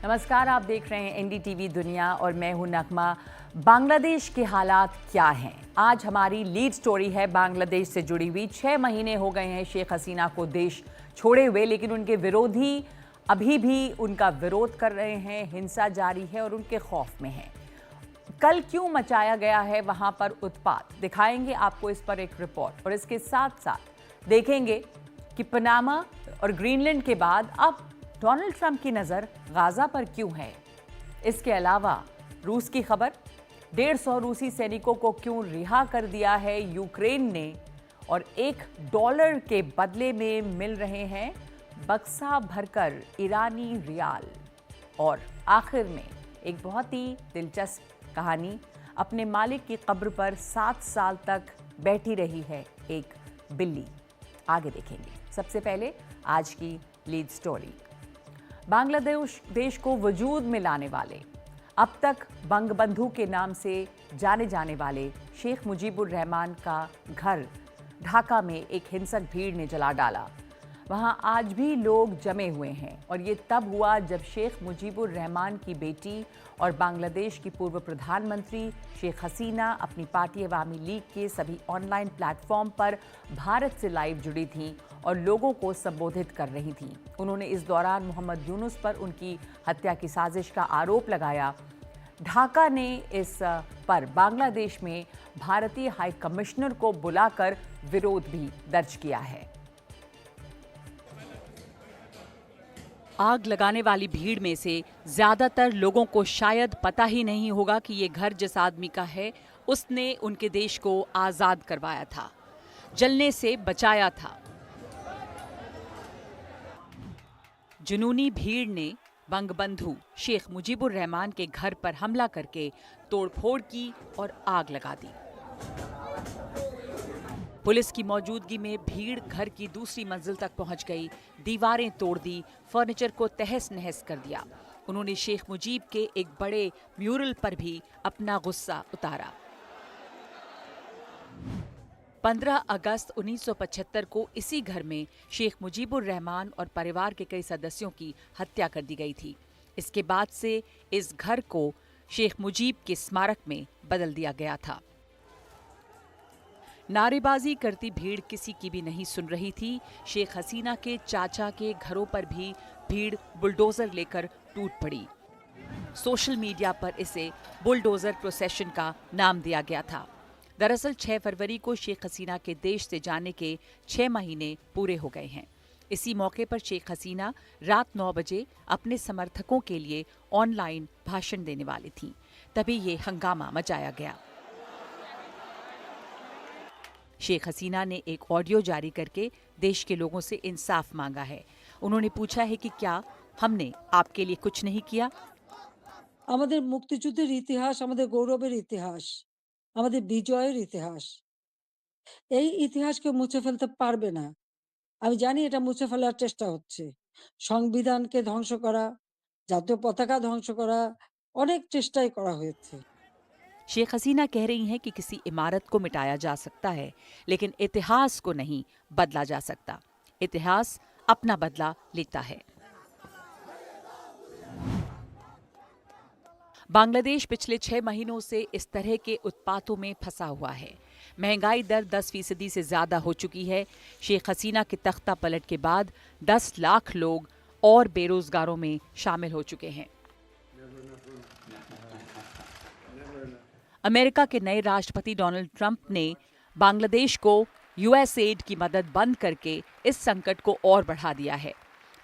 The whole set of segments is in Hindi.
नमस्कार, आप देख रहे हैं एनडीटीवी दुनिया और मैं हूं नगमा। बांग्लादेश के हालात क्या हैं? आज हमारी लीड स्टोरी है बांग्लादेश से जुड़ी हुई। 6 महीने हो गए हैं शेख हसीना को देश छोड़े हुए, लेकिन उनके विरोधी अभी भी उनका विरोध कर रहे हैं। हिंसा जारी है और उनके खौफ में हैं। कल क्यों मचाया गया है वहां पर उत्पात, दिखाएंगे आपको इस पर एक रिपोर्ट। और इसके साथ साथ देखेंगे कि पनामा और ग्रीनलैंड के बाद अब डोनाल्ड ट्रंप की नजर गाजा पर क्यों है। इसके अलावा रूस की खबर, 150 रूसी सैनिकों को क्यों रिहा कर दिया है यूक्रेन ने, और $1 के बदले में मिल रहे हैं बक्सा भरकर ईरानी रियाल। और आखिर में एक बहुत ही दिलचस्प कहानी, अपने मालिक की कब्र पर 7 साल तक बैठी रही है एक बिल्ली। आगे देखेंगे। सबसे पहले आज की लीड स्टोरी। बांग्लादेश को वजूद में लाने वाले, अब तक बंगबंधु के नाम से जाने जाने वाले शेख मुजीबुर रहमान का घर ढाका में एक हिंसक भीड़ ने जला डाला। वहां आज भी लोग जमे हुए हैं और ये तब हुआ जब शेख मुजीबुर रहमान की बेटी और बांग्लादेश की पूर्व प्रधानमंत्री शेख हसीना अपनी पार्टी अवामी लीग के सभी ऑनलाइन प्लेटफॉर्म पर भारत से लाइव जुड़ी थीं और लोगों को संबोधित कर रही थीं। उन्होंने इस दौरान मोहम्मद यूनुस पर उनकी हत्या की साजिश का आरोप लगाया। ढाका ने इस पर बांग्लादेश में भारतीय हाई कमिश्नर को बुलाकर विरोध भी दर्ज किया है। आग लगाने वाली भीड़ में से ज्यादातर लोगों को शायद पता ही नहीं होगा कि ये घर जिस आदमी का है उसने उनके देश को आजाद करवाया था, जलने से बचाया था। जुनूनी भीड़ ने बंगबंधु शेख मुजीबुर रहमान के घर पर हमला करके तोड़फोड़ की और आग लगा दी। पुलिस की मौजूदगी में भीड़ घर की दूसरी मंजिल तक पहुंच गई, दीवारें तोड़ दी, फर्नीचर को तहस नहस कर दिया। उन्होंने शेख मुजीब के एक बड़े म्यूरल पर भी अपना गुस्सा उतारा। 15 अगस्त 1975 को इसी घर में शेख मुजीबुर रहमान और परिवार के कई सदस्यों की हत्या कर दी गई थी। इसके बाद से इस घर को शेख मुजीब के स्मारक में बदल दिया गया था। नारेबाजी करती भीड़ किसी की भी नहीं सुन रही थी। शेख हसीना के चाचा के घरों पर भी भीड़ बुलडोजर लेकर टूट पड़ी। सोशल मीडिया पर इसे बुलडोजर प्रोसेशन का नाम दिया गया था। दरअसल 6 फरवरी को शेख हसीना के देश से जाने के 6 महीने पूरे हो गए हैं। इसी मौके पर शेख हसीना रात 9 बजे अपने समर्थकों के लिए ऑनलाइन भाषण देने वाली थीं। तभी ये हंगामा मचाया गया। शेख हसीना ने एक ऑडियो जारी करके देश के लोगों से इंसाफ मांगा है। उन्होंने पूछा है कि क्या हमने आपके लिए कुछ नहीं किया? আমাদের মুক্তিযুদ্ধের ইতিহাস, আমাদের গৌরবের ইতিহাস, আমাদের বিজয়ের ইতিহাস। এই ইতিহাস কেউ মুছে ফেলতে পারবে না। আমি জানি এটা মুছে ফেলার চেষ্টা হচ্ছে। সংবিধানকে ধ্বংস করা, জাতীয় পতাকা ধ্বংস করা, অনেক চেষ্টাই করা হয়েছে। शेख हसीना कह रही हैं कि किसी इमारत को मिटाया जा सकता है, लेकिन इतिहास को नहीं बदला जा सकता। इतिहास अपना बदला लेता है। बांग्लादेश पिछले 6 महीनों से इस तरह के उत्पातों में फंसा हुआ है। महंगाई दर 10% से ज्यादा हो चुकी है। शेख हसीना के तख्ता पलट के बाद 10 लाख लोग और बेरोजगारों में शामिल हो चुके हैं। अमेरिका के नए राष्ट्रपति डोनाल्ड ट्रंप ने बांग्लादेश को यूएसएड की मदद बंद करके इस संकट को और बढ़ा दिया है।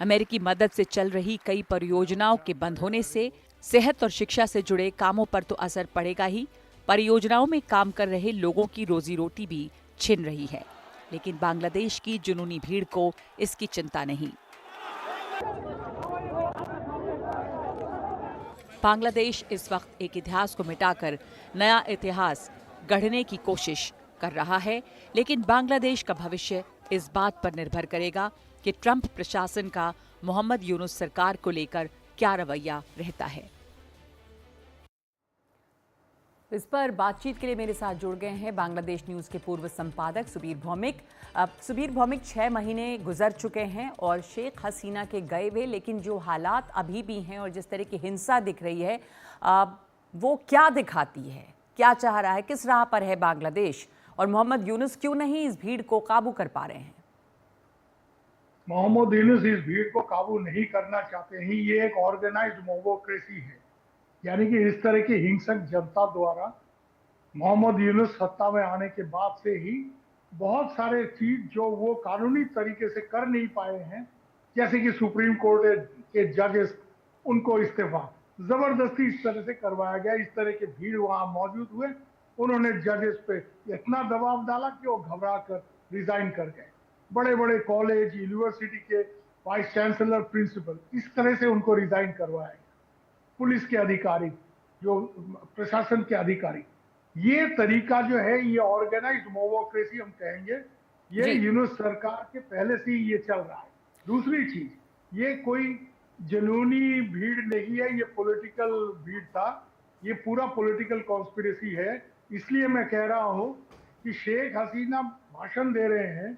अमेरिकी मदद से चल रही कई परियोजनाओं के बंद होने से सेहत और शिक्षा से जुड़े कामों पर तो असर पड़ेगा ही, परियोजनाओं में काम कर रहे लोगों की रोजी रोटी भी छिन रही है। लेकिन बांग्लादेश की जुनूनी भीड़ को इसकी चिंता नहीं। बांग्लादेश इस वक्त एक इतिहास को मिटाकर नया इतिहास गढ़ने की कोशिश कर रहा है, लेकिन बांग्लादेश का भविष्य इस बात पर निर्भर करेगा कि ट्रंप प्रशासन का मोहम्मद यूनुस सरकार को लेकर क्या रवैया रहता है। बांग्लादेश 150 रूसी सैनिकों को क्यों रिहा कर दिया है यूक्रेन ने, और आखिर में एक $1 के बदले में मिल रहे हैं बक्सा भरकर ईरानी रियाल। और आखिर में एक बहुत ही दिलचस्प कहानी, अपने मालिक की कब्र पर 7 साल तक बैठी रही है एक बिल्ली। आगे देखेंगे। सबसे पहले आज की लीड स्टोरी। इस पर बातचीत के लिए मेरे साथ जुड़ गए हैं बांग्लादेश न्यूज़ के पूर्व संपादक सुबीर भौमिक। अब सुबीर भौमिक, 6 महीने गुजर चुके हैं और शेख हसीना के गए हुए, लेकिन जो हालात अभी भी हैं और जिस तरह की हिंसा दिख रही है, वो क्या दिखाती है? क्या चाह रहा है? किस राह पर है बांग्लादेश? और मोहम्मद यूनुस क्यों नहीं इस भीड़ को काबू कर पा रहे हैं? मोहम्मद यूनुस इस भीड़ को काबू नहीं करना चाहते हैं। ये एक ऑर्गेनाइज्ड मोबोक्रेसी है, यानी कि इस तरह की हिंसक जनता द्वारा मोहम्मद यूनुस सत्ता में आने के बाद से ही बहुत सारे चीज जो वो कानूनी तरीके से कर नहीं पाए हैं, जैसे कि सुप्रीम कोर्ट के जजेस, उनको इस्तीफा जबरदस्ती इस तरह से करवाया गया। इस तरह के भीड़ वहां मौजूद हुए, उन्होंने जजेस पे इतना दबाव डाला कि वो घबरा कर रिजाइन कर गए। बड़े बड़े कॉलेज, यूनिवर्सिटी के वाइस चांसलर, प्रिंसिपल, इस तरह से उनको रिजाइन करवाया गया। पुलिस के अधिकारी, जो प्रशासन के अधिकारी, ये तरीका जो है, ये ऑर्गेनाइज्ड मोबोक्रेसी हम कहेंगे, ये यूनुस सरकार के पहले से ही ये चल रहा है। दूसरी चीज, ये कोई जनूनी भीड़ नहीं है, ये पॉलिटिकल भीड़ था, ये पूरा पॉलिटिकल कॉन्स्पिरेसी है। इसलिए मैं कह रहा हूं कि शेख हसीना भाषण दे रहे हैं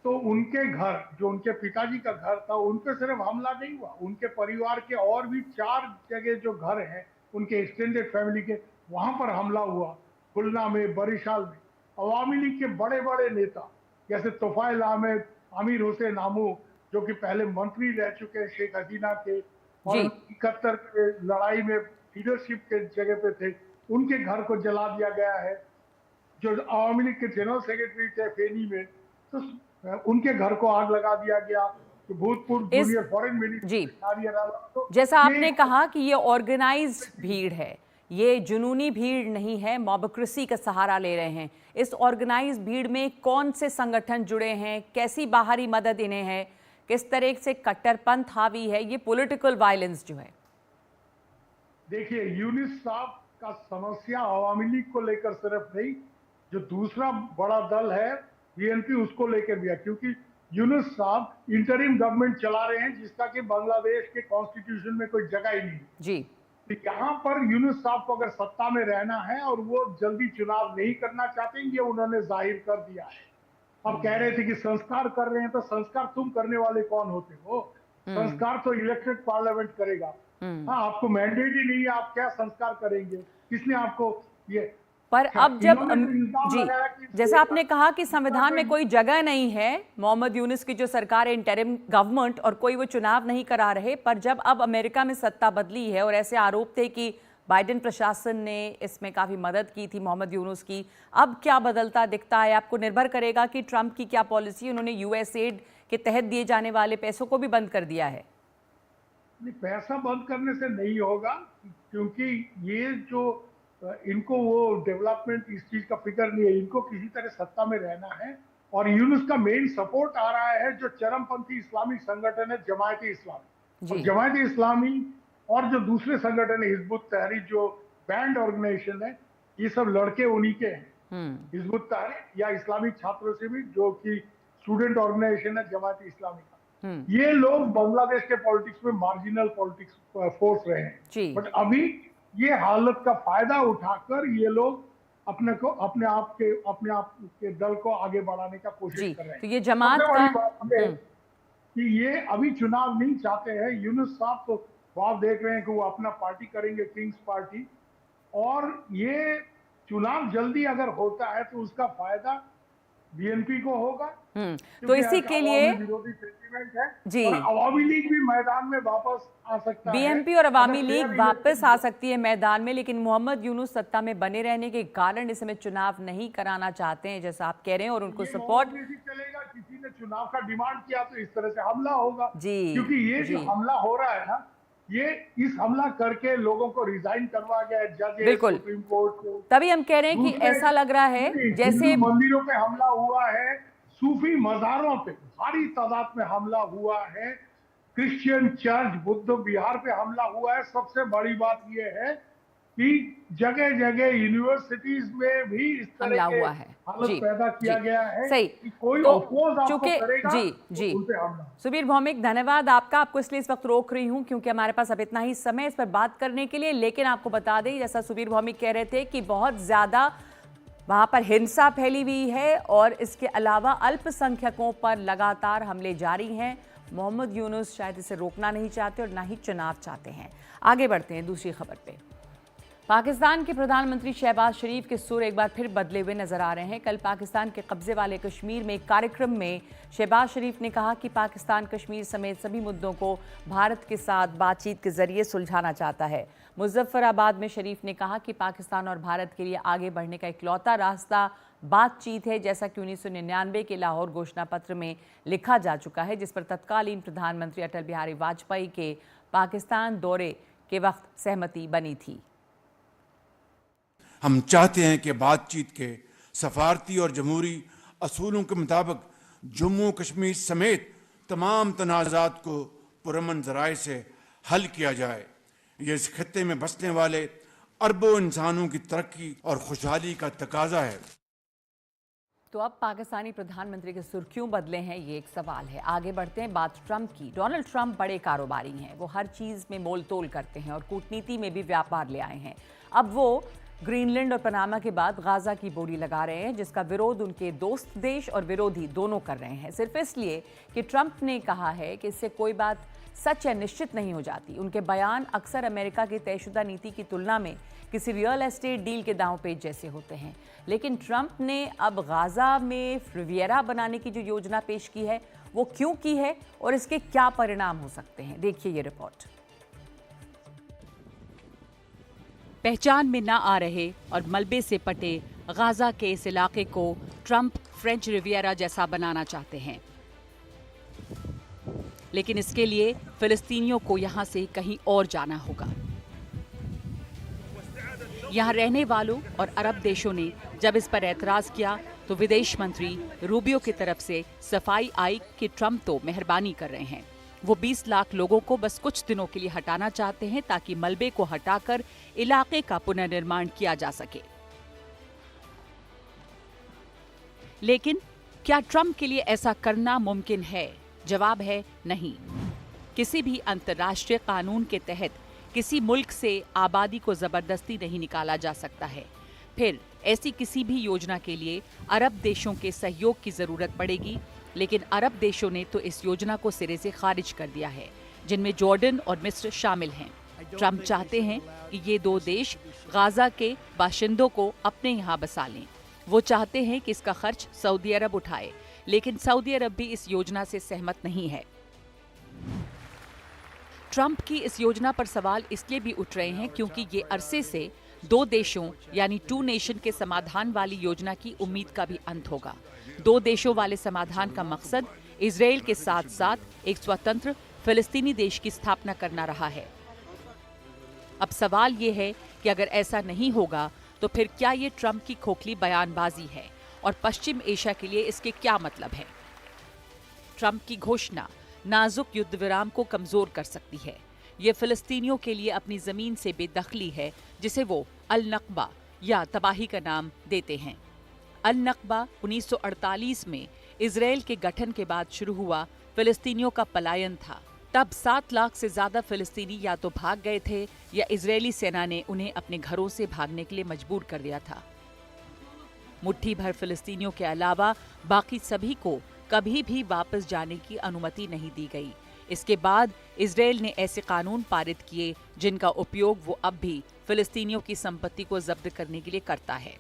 तो उनके घर, जो उनके पिताजी का घर था, उन पे सिर्फ हमला नहीं हुआ, उनके परिवार के और भी 4 जगह जो घर हैं उनके एक्सटेंडेड फैमिली के, वहां पर हमला हुआ। खुलना में, बरिशाल में अवामी लीग के बड़े बड़े नेता जैसे तोफाइल अहमद, आमिर हुसैन आमू, जो कि पहले मंत्री रह चुके हैं शेख हसीना के और 71 के लड़ाई में लीडरशिप के जगह पे थे, उनके घर को जला दिया गया है। जो अवामी लीग के जनरल सेक्रेटरी थे फेनी में, तो उनके घर को आग लगा दिया गया। तो भूतपूर्व जूनियर फॉरेन मिनिस्टर, जैसा आपने कहा कि ये ऑर्गेनाइज्ड भीड़ है, ये जुनूनी भीड़ नहीं है, मोबोक्रेसी का सहारा ले रहे हैं। इस ऑर्गेनाइज्ड भीड़ में कौन से संगठन जुड़े हैं? कैसी बाहरी मदद इन्हें है? किस तरह से कट्टरपंथ हावी है ये पॉलिटिकल वायलेंस जो है? देखिए, यूनुस साहब का समस्या अवामी लीग को लेकर सिर्फ नहीं, जो दूसरा बड़ा दल है बीएनपी, उसको लेकर भी है, क्योंकि यूनुस साहब इंटरिम गवर्नमेंट चला रहे हैं जिसका कि बांग्लादेश के कॉन्स्टिट्यूशन में कोई जगह ही नहीं जी। तो यहाँ पर यूनुस साहब को अगर सत्ता में रहना है और वो जल्दी चुनाव नहीं करना चाहते, ये उन्होंने जाहिर कर दिया है। अब कह रहे थे कि संस्कार कर रहे हैं, तो संस्कार तुम करने वाले कौन होते हो? संस्कार तो इलेक्टेड पार्लियामेंट करेगा। हाँ, आपको मैंडेट ही नहीं है, आप क्या संस्कार करेंगे? किसने आपको ये? पर अब जब जी, जैसा आपने कहा कि संविधान में कोई जगह नहीं है मोहम्मद यूनुस की जो सरकार है, इंटरिम गवर्नमेंट, और कोई वो चुनाव नहीं करा रहे, पर जब अब अमेरिका में सत्ता बदली है और ऐसे आरोप थे कि बाइडेन प्रशासन ने इसमें काफ़ी मदद की थी मोहम्मद यूनुस की, अब क्या बदलता दिखता है? आपको निर्भर करेगा कि ट्रंप की क्या पॉलिसी, उन्होंने यूएसएड के तहत दिए जाने वाले पैसों को भी बंद कर दिया है। नहीं, पैसा बंद करने से नहीं होगा, क्योंकि ये जो इनको वो डेवलपमेंट, इस चीज का फिक्र नहीं है, इनको किसी तरह सत्ता में रहना है। और यूनुस का मेन सपोर्ट आ रहा है जो चरमपंथी इस्लामिक संगठन है जमायत इस्लामी, और जमायत इस्लामी और जो दूसरे संगठन है हिजबुत तहरीर, जो बैंड ऑर्गेनाइजेशन है, ये सब लड़के उन्हीं के हैं। हिजबुत तहरीर या इस्लामिक छात्रों से भी, जो कि स्टूडेंट ऑर्गेनाइजेशन है जमायत इस्लामी का, ये लोग बांग्लादेश के पॉलिटिक्स में मार्जिनल पॉलिटिक्स फोर्स रहे हैं। बट अभी ये हालत का फायदा उठाकर ये लोग अपने आप के दल को आगे बढ़ाने का कोशिश कर रहे हैं। तो ये जमात का कि ये अभी चुनाव नहीं चाहते हैं। यूनुस साहब तो आप देख रहे हैं कि वो अपना पार्टी करेंगे, किंग्स पार्टी, और ये चुनाव जल्दी अगर होता है तो उसका फायदा बीएनपी को होगा। तो इसी के लिए विरोधी सेंटीमेंट है जी, और अवामी लीग भी मैदान में वापस आ सकता है। बीएनपी और अवामी लीग वापस आ सकती है मैदान में, लेकिन मोहम्मद यूनुस सत्ता में बने रहने के कारण इस समय चुनाव नहीं कराना चाहते हैं, जैसा आप कह रहे हैं, और उनको सपोर्ट चलेगा। किसी ने चुनाव का डिमांड किया तो इस तरह से हमला होगा जी, क्योंकि ये जो हमला हो रहा है ना, ये इस हमला करके लोगों को रिजाइन करवा गया जज, बिल्कुल, सुप्रीम कोर्ट को। तभी हम कह रहे हैं कि ऐसा लग रहा है जैसे मंदिरों पे हमला हुआ है, सूफी मज़ारों पे भारी तादाद में हमला हुआ है, क्रिश्चियन चर्च, बुद्ध विहार पे हमला हुआ है। सबसे बड़ी बात यह है कि जगह जगह यूनिवर्सिटीज में भी इस तरह हमला के हुआ है। हालत जी, पैदा किया जी, गया है सही। कि कोई तो अपोज आपको चूंकि करेगा जी, तो जी, उन पे हमला। सुबीर भौमिक, धन्यवाद आपका। आपको इसलिए इस वक्त रोक रही हूं क्योंकि हमारे पास अब इतना ही समय इस पर बात करने के लिए। लेकिन आपको बता दें, जैसा सुबीर भौमिक कह रहे थे कि बहुत ज्यादा वहां पर हिंसा फैली हुई है और इसके अलावा अल्पसंख्यकों पर लगातार हमले जारी हैं। मोहम्मद यूनुस शायद इसे रोकना नहीं चाहते और ना ही चुनाव चाहते हैं। आगे बढ़ते हैं दूसरी खबर पे। पाकिस्तान के प्रधानमंत्री शहबाज शरीफ के सुर एक बार फिर बदले हुए नजर आ रहे हैं। कल पाकिस्तान के कब्जे वाले कश्मीर में एक कार्यक्रम में शहबाज शरीफ ने कहा कि पाकिस्तान कश्मीर समेत सभी मुद्दों को भारत के साथ बातचीत के जरिए सुलझाना चाहता है। मुजफ्फराबाद में शरीफ ने कहा कि पाकिस्तान और भारत के लिए आगे बढ़ने का इकलौता रास्ता बातचीत है, जैसा कि 1999 के लाहौर घोषणा पत्र में लिखा जा चुका है, जिस पर तत्कालीन प्रधानमंत्री अटल बिहारी वाजपेयी के पाकिस्तान दौरे के वक्त सहमति बनी थी। हम चाहते हैं कि बातचीत के सफारती और जमहूरी असूलों के मुताबिक जम्मू कश्मीर समेत तमाम तनाज़ात को पुरअमन ज़राए से हल किया जाए। ये इस खत्ते में बसने वाले अरबों इंसानों की तरक्की और खुशहाली का तकाजा है। तो अब पाकिस्तानी प्रधानमंत्री के सुर क्यों बदले हैं, ये एक सवाल है। आगे बढ़ते हैं बात ट्रंप की। डोनाल्ड ट्रंप बड़े कारोबारी हैं, वो हर चीज़ में मोल तोल करते हैं और कूटनीति में भी व्यापार ले आए हैं। अब वो ग्रीनलैंड और पनामा के बाद गाजा की बोली लगा रहे हैं, जिसका विरोध उनके दोस्त देश और विरोधी दोनों कर रहे हैं, सिर्फ इसलिए कि ट्रंप ने कहा है कि इससे कोई बात सच या निश्चित नहीं हो जाती। उनके बयान अक्सर अमेरिका की तयशुदा नीति की तुलना में किसी रियल एस्टेट डील के दांव पेच जैसे होते हैं। लेकिन ट्रंप ने अब गाजा में रिविएरा बनाने की जो योजना पेश की है, वो क्यों की है और इसके क्या परिणाम हो सकते हैं, देखिए ये रिपोर्ट। पहचान में ना आ रहे और मलबे से पटे गाजा के इस इलाके को ट्रंप फ्रेंच रिविएरा जैसा बनाना चाहते हैं, लेकिन इसके लिए फिलिस्तीनियों को यहां से कहीं और जाना होगा। यहां रहने वालों और अरब देशों ने जब इस पर एतराज किया तो विदेश मंत्री रूबियो की तरफ से सफाई आई कि ट्रंप तो मेहरबानी कर रहे हैं, वो 20 लाख लोगों को बस कुछ दिनों के लिए हटाना चाहते हैं ताकि मलबे को हटाकर इलाके का पुनर्निर्माण किया जा सके। लेकिन क्या ट्रंप के लिए ऐसा करना मुमकिन है? जवाब है नहीं। किसी भी अंतर्राष्ट्रीय कानून के तहत किसी मुल्क से आबादी को जबरदस्ती नहीं निकाला जा सकता है। फिर ऐसी किसी भी योजना के लिए अरब देशों के सहयोग की जरूरत पड़ेगी, लेकिन अरब देशों ने तो इस योजना को सिरे से खारिज कर दिया है, जिनमें जॉर्डन और मिस्र शामिल हैं। ट्रंप चाहते हैं कि ये दो देश गाजा के बाशिंदों को अपने यहाँ बसा लें। वो चाहते हैं कि इसका खर्च सऊदी अरब उठाए, लेकिन सऊदी अरब भी इस योजना से सहमत नहीं है। ट्रंप की इस योजना पर सवाल इसलिए भी उठ रहे हैं क्योंकि ये अरसे से दो देशों यानी 2 नेशन के समाधान वाली योजना की उम्मीद का भी अंत होगा। 2 देशों वाले समाधान का मकसद इजराइल के साथ साथ एक स्वतंत्र फिलिस्तीनी देश की स्थापना करना रहा है। अब सवाल ये है कि अगर ऐसा नहीं होगा तो फिर क्या ये ट्रंप की खोखली बयानबाजी है और पश्चिम एशिया के लिए इसके क्या मतलब है? ट्रंप की घोषणा नाजुक युद्ध विराम को कमजोर कर सकती है। ये फिलिस्तीनियों के लिए अपनी जमीन से बेदखली है, जिसे वो अल नक्बा या तबाही का नाम देते हैं। अल नक्बा 1948 में इजराइल के गठन के बाद शुरू हुआ फिलिस्तीनियों का पलायन था। तब 7 लाख से ज्यादा फिलिस्तीनी या तो भाग गए थे या इजरायली सेना ने उन्हें अपने घरों से भागने के लिए मजबूर कर दिया था। मुट्ठी भर फिलिस्तीनियों के अलावा बाकी सभी को कभी भी वापस जाने की अनुमति नहीं दी गई। इसके बाद इजराइल ने ऐसे कानून पारित किए जिनका उपयोग वो अब भी फिलिस्तीनियों की संपत्ति को जब्त करने के लिए करता है।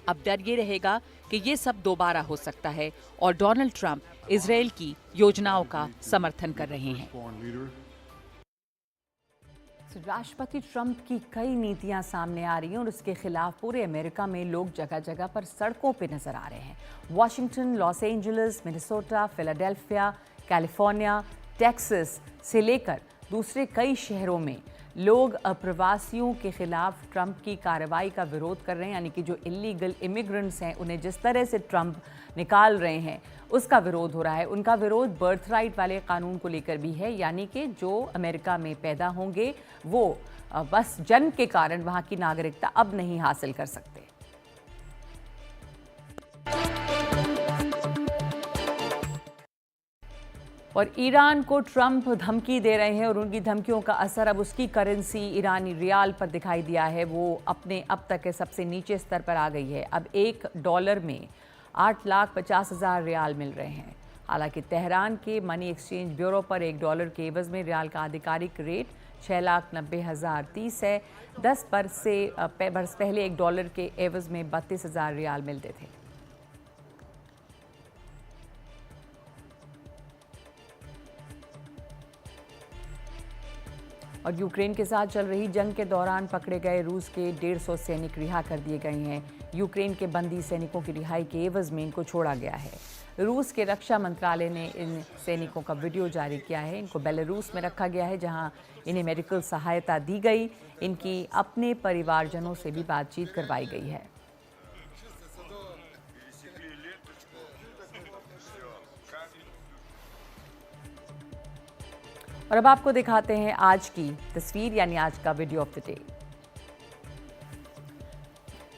अब डर ये रहेगा कि ये सब दोबारा हो सकता है और डोनाल्ड ट्रंप इजराइल की योजनाओं का समर्थन कर रहे हैं। राष्ट्रपति ट्रंप की कई नीतियां सामने आ रही हैं और उसके खिलाफ पूरे अमेरिका में लोग जगह जगह पर सड़कों पे नजर आ रहे हैं। Washington, Los Angeles, Minnesota, Philadelphia, California, Texas से लेकर दूसरे कई शहरों में लोग अप्रवासियों के खिलाफ ट्रंप की कार्रवाई का विरोध कर रहे हैं, यानी कि जो इलीगल इमिग्रेंट्स हैं उन्हें जिस तरह से ट्रंप निकाल रहे हैं उसका विरोध हो रहा है। उनका विरोध बर्थ राइट वाले कानून को लेकर भी है, यानी कि जो अमेरिका में पैदा होंगे वो बस जन्म के कारण वहां की नागरिकता अब नहीं हासिल कर सकते। और ईरान को ट्रंप धमकी दे रहे हैं और उनकी धमकियों का असर अब उसकी करेंसी ईरानी रियाल पर दिखाई दिया है। वो अपने अब तक के सबसे नीचे स्तर पर आ गई है। अब $1 में 8,50,000 रियाल मिल रहे हैं। हालांकि तेहरान के मनी एक्सचेंज ब्यूरो पर $1 के एवज में रियाल का आधिकारिक रेट 6,90,030 है। 10 बरस पहले $1 के एवज में 32,000 रियाल मिलते थे। और यूक्रेन के साथ चल रही जंग के दौरान पकड़े गए रूस के 150 सैनिक रिहा कर दिए गए हैं। यूक्रेन के बंदी सैनिकों की रिहाई के एवज में इनको छोड़ा गया है। रूस के रक्षा मंत्रालय ने इन सैनिकों का वीडियो जारी किया है। इनको बेलारूस में रखा गया है, जहां इन्हें मेडिकल सहायता दी गई। इनकी अपने परिवारजनों से भी बातचीत करवाई गई है। और अब आपको दिखाते हैं आज की तस्वीर, यानी आज का वीडियो ऑफ द डे।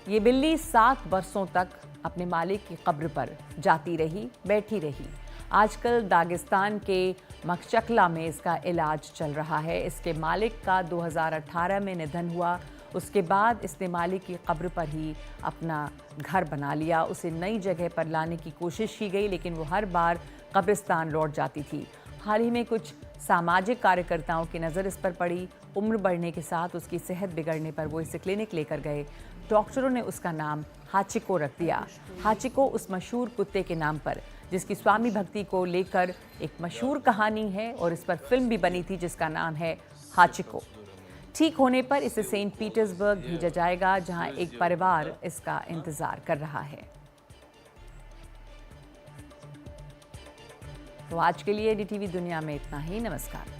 ये बिल्ली 7 बरसों तक अपने मालिक की कब्र पर जाती रही, बैठी रही। आजकल दागिस्तान के मकचकला में इसका इलाज चल रहा है। इसके मालिक का 2018 में निधन हुआ। उसके बाद इसने मालिक की कब्र पर ही अपना घर बना लिया। उसे नई जगह पर लाने की कोशिश की गई, लेकिन वो हर बार कब्रिस्तान लौट जाती थी। हाल ही में कुछ सामाजिक कार्यकर्ताओं की नज़र इस पर पड़ी। उम्र बढ़ने के साथ उसकी सेहत बिगड़ने पर वो इसे क्लिनिक लेकर गए। डॉक्टरों ने उसका नाम हाचिको रख दिया। हाचिको उस मशहूर कुत्ते के नाम पर, जिसकी स्वामी भक्ति को लेकर एक मशहूर कहानी है और इस पर फिल्म भी बनी थी जिसका नाम है हाचिको। ठीक होने पर इसे सेंट पीटर्सबर्ग भेजा जाएगा, जहां एक परिवार इसका इंतजार कर रहा है। तो आज के लिए NDTV दुनिया में इतना ही। नमस्कार।